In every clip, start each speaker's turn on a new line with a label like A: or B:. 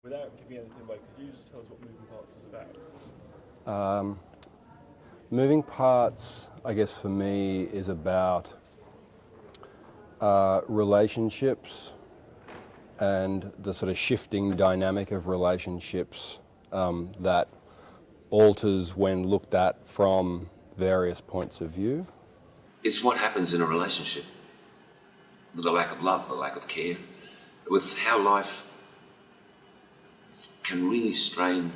A: Without giving anything away, could you just tell us what Moving Parts is about?
B: Moving Parts, I guess for me, is about relationships and the sort of shifting dynamic of relationships that alters when looked at from various points of view.
C: It's what happens in a relationship, with the lack of love, the lack of care, with how life can really strain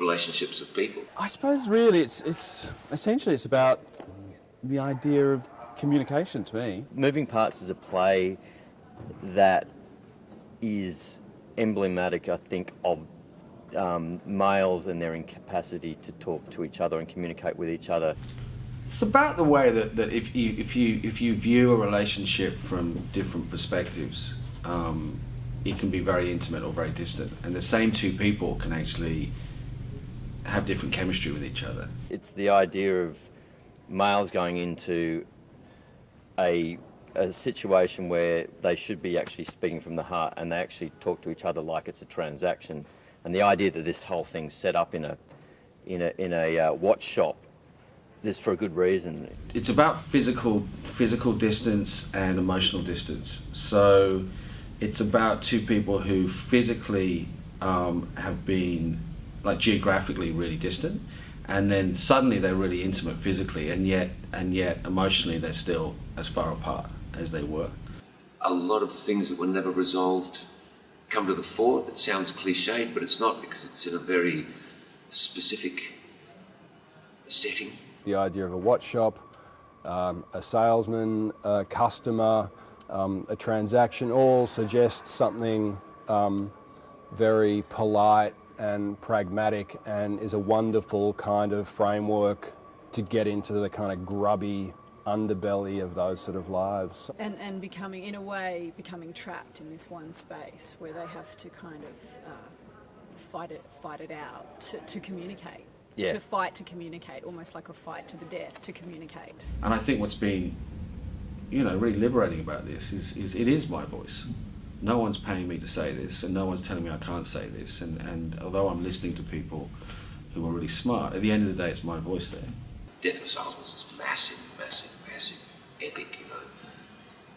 C: relationships of people.
D: I suppose really it's essentially it's about the idea of communication to me.
E: Moving Parts is a play that is emblematic, I think, of males and their incapacity to talk to each other and communicate with each other.
F: It's about the way that if you view a relationship from different perspectives, it can be very intimate or very distant, and the same two people can actually have different chemistry with each other.
E: It's the idea of males going into a situation where they should be actually speaking from the heart, and they actually talk to each other like it's a transaction. And the idea that this whole thing's set up in a watch shop, this for a good reason.
F: It's about physical distance and emotional distance. So it's about two people who physically have been like geographically really distant, and then suddenly they're really intimate physically, and yet emotionally they're still as far apart as they were.
C: A lot of things that were never resolved come to the fore. It sounds cliched, but it's not, because it's in a very specific setting.
B: The idea of a watch shop, a salesman, a customer, a transaction all suggests something very polite and pragmatic, and is a wonderful kind of framework to get into the kind of grubby underbelly of those sort of lives.
G: And becoming, in a way, becoming trapped in this one space where they have to kind of fight it out to communicate.
E: Yeah.
G: To fight to communicate, almost like a fight to the death to communicate.
F: And I think what's been, really liberating about this is it is my voice. No one's paying me to say this, and no one's telling me I can't say this. And although I'm listening to people who are really smart, at the end of the day, it's my voice there.
C: Death of a Salesman is this massive epic,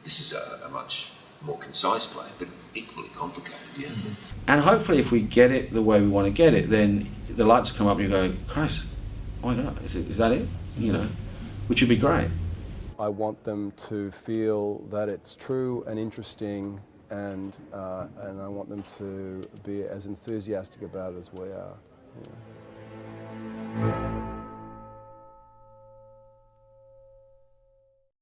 C: This is a much more concise play, but equally complicated, yeah.
F: And hopefully if we get it the way we want to get it, then the lights will come up and you go, Christ, oh my God, is that it? Which would be great.
B: I want them to feel that it's true and interesting, and I want them to be as enthusiastic about it as we are. Yeah.